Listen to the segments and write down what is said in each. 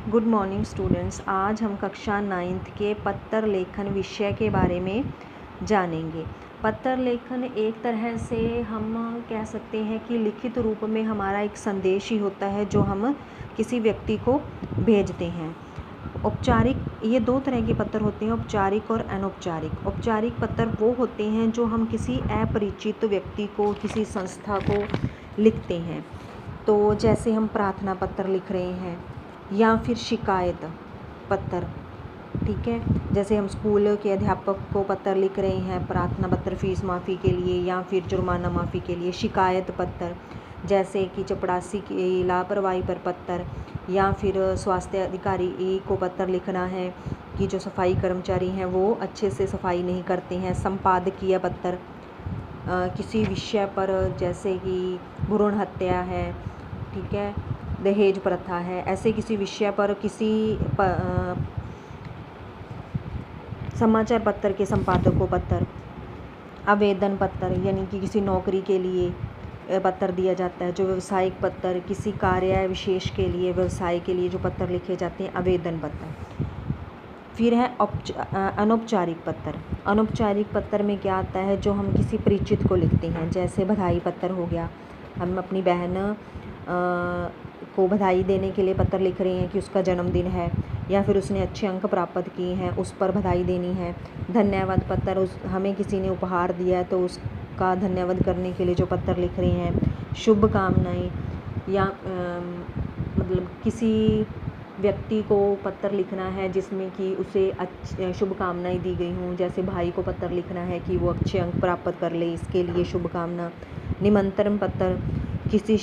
Good morning students. आज हम कक्षा 9th के पत्र लेखन विषय के बारे में जानेंगे। पत्र लेखन एक तरह से हम कह सकते हैं कि लिखित रूप में हमारा एक संदेश ही होता है जो हम किसी व्यक्ति को भेजते हैं। औपचारिक, ये दो तरह के पत्र होते हैं, औपचारिक और अनौपचारिक। औपचारिक पत्र वो होते हैं जो हम किसी अपरिचित व्यक्ति को, किसी संस्था को लिखते हैं। तो जैसे हम प्रार्थना पत्र लिख रहे हैं या फिर शिकायत पत्र, ठीक है। जैसे हम स्कूल के अध्यापक को पत्र लिख रहे हैं, प्रार्थना पत्र फीस माफ़ी के लिए या फिर जुर्माना माफ़ी के लिए। शिकायत पत्र जैसे कि चपरासी की लापरवाही पर पत्र, या फिर स्वास्थ्य अधिकारी को पत्र लिखना है कि जो सफाई कर्मचारी हैं वो अच्छे से सफाई नहीं करते हैं। संपादकीय पत्र किसी विषय पर, जैसे कि भ्रूण हत्या है, ठीक है, दहेज प्रथा है, ऐसे किसी विषय पर किसी समाचार पत्र के संपादक को पत्र। आवेदन पत्र यानी कि किसी नौकरी के लिए पत्र दिया जाता है। जो व्यवसायिक पत्र, किसी कार्य विशेष के लिए, व्यवसाय के लिए जो पत्र लिखे जाते हैं, आवेदन पत्र। फिर है अनौपचारिक पत्र। अनौपचारिक पत्र में क्या आता है, जो हम किसी परिचित को लिखते हैं। जैसे बधाई पत्र हो गया, हम अपनी बहन को बधाई देने के लिए पत्र लिख रहे हैं कि उसका जन्मदिन है या फिर उसने अच्छे अंक प्राप्त किए हैं, उस पर बधाई देनी है। धन्यवाद पत्र, हमें किसी ने उपहार दिया है तो उसका धन्यवाद करने के लिए जो पत्र लिख रहे हैं। शुभकामनाएं, या मतलब किसी व्यक्ति को पत्र लिखना है जिसमें कि उसे शुभकामनाएं दी गई हों। जैसे भाई को पत्र लिखना है कि वो अच्छे अंक प्राप्त कर ले, इसके लिए शुभकामना। निमंत्रण पत्र, किसी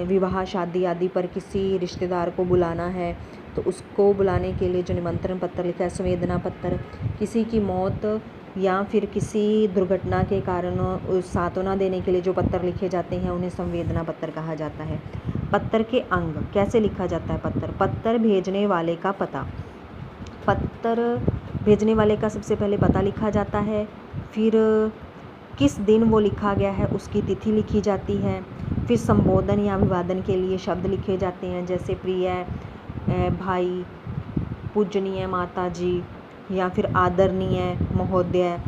विवाह शादी आदि पर किसी रिश्तेदार को बुलाना है तो उसको बुलाने के लिए जो निमंत्रण पत्र लिखा है। संवेदना पत्र, किसी की मौत या फिर किसी दुर्घटना के कारण सांत्वना देने के लिए जो पत्र लिखे जाते हैं उन्हें संवेदना पत्र कहा जाता है। पत्र के अंग, कैसे लिखा जाता है पत्र। पत्र भेजने वाले का पता। पत्र भेजने वाले का सबसे पहले पता लिखा जाता है, फिर किस दिन वो लिखा गया है उसकी तिथि लिखी जाती है। फिर संबोधन या अभिवादन के लिए शब्द लिखे जाते हैं, जैसे प्रिय भाई, पूजनीय माता जी, या फिर आदरणीय महोदय।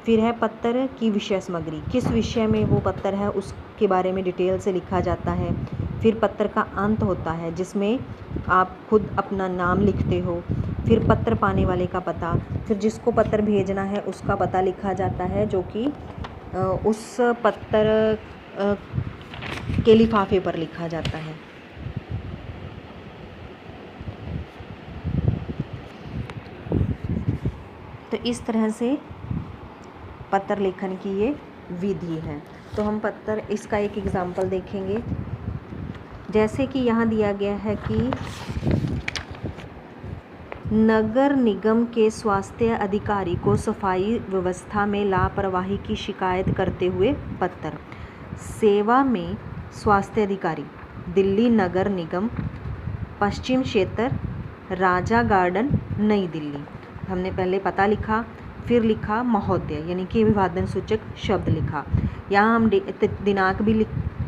फिर है पत्र की विषय सामग्री, किस विषय में वो पत्र है उसके बारे में डिटेल से लिखा जाता है। फिर पत्र का अंत होता है जिसमें आप खुद अपना नाम लिखते हो। फिर पत्र पाने वाले का पता, फिर जिसको पत्र भेजना है उसका पता लिखा जाता है, जो कि उस पत्र के लिफाफे पर लिखा जाता है। तो इस तरह से पत्र लेखन की ये विधि है। तो हम पत्र, इसका एक एग्जाम्पल देखेंगे। जैसे कि यहाँ दिया गया है कि नगर निगम के स्वास्थ्य अधिकारी को सफाई व्यवस्था में लापरवाही की शिकायत करते हुए पत्र। सेवा में स्वास्थ्य अधिकारी, दिल्ली नगर निगम, पश्चिम क्षेत्र, राजा गार्डन, नई दिल्ली। हमने पहले पता लिखा, फिर लिखा महोदय यानी कि अभिवादन सूचक शब्द लिखा। यहाँ हम दिनांक भी लिख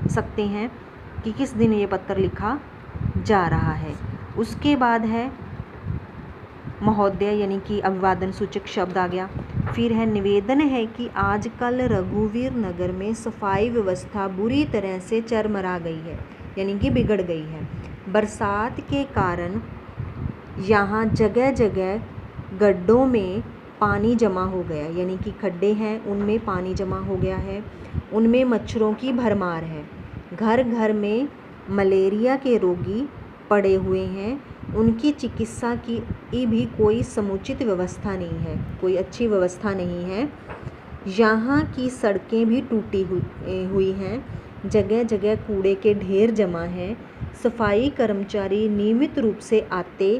सकते हैं कि किस दिन ये पत्र लिखा जा रहा है। उसके बाद है महोदय यानी कि अभिवादन सूचक शब्द आ गया। फिर है निवेदन है कि आजकल रघुवीर नगर में सफाई व्यवस्था बुरी तरह से चरमरा गई है, यानी कि बिगड़ गई है। बरसात के कारण यहाँ जगह जगह गड्ढों में पानी जमा हो गया, यानी कि खड्डे हैं उनमें पानी जमा हो गया है। उनमें मच्छरों की भरमार है। घर घर में मलेरिया के रोगी पड़े हुए हैं। उनकी चिकित्सा की भी कोई समुचित व्यवस्था नहीं है, कोई अच्छी व्यवस्था नहीं है। यहाँ की सड़कें भी टूटी हुई हैं। जगह जगह कूड़े के ढेर जमा हैं। सफाई कर्मचारी नियमित रूप से आते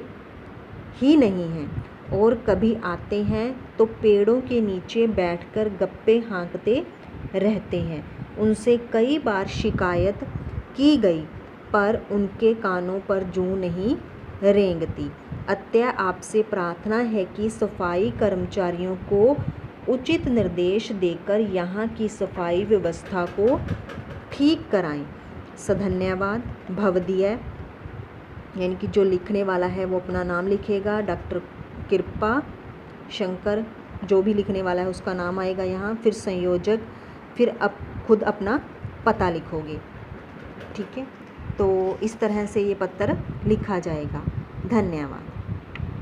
ही नहीं हैं, और कभी आते हैं तो पेड़ों के नीचे बैठकर गप्पे हाँकते रहते हैं। उनसे कई बार शिकायत की गई पर उनके कानों पर जूं नहीं रेंगती। अतः आपसे प्रार्थना है कि सफाई कर्मचारियों को उचित निर्देश देकर यहाँ की सफाई व्यवस्था को ठीक कराएं। सधन्यवाद। भवदीय यानी कि जो लिखने वाला है वो अपना नाम लिखेगा, डॉक्टर कृपा शंकर, जो भी लिखने वाला है उसका नाम आएगा यहाँ, फिर संयोजक, फिर अब खुद अपना पता लिखोगे। ठीक है, तो इस तरह से ये पत्र लिखा जाएगा। धन्यवाद।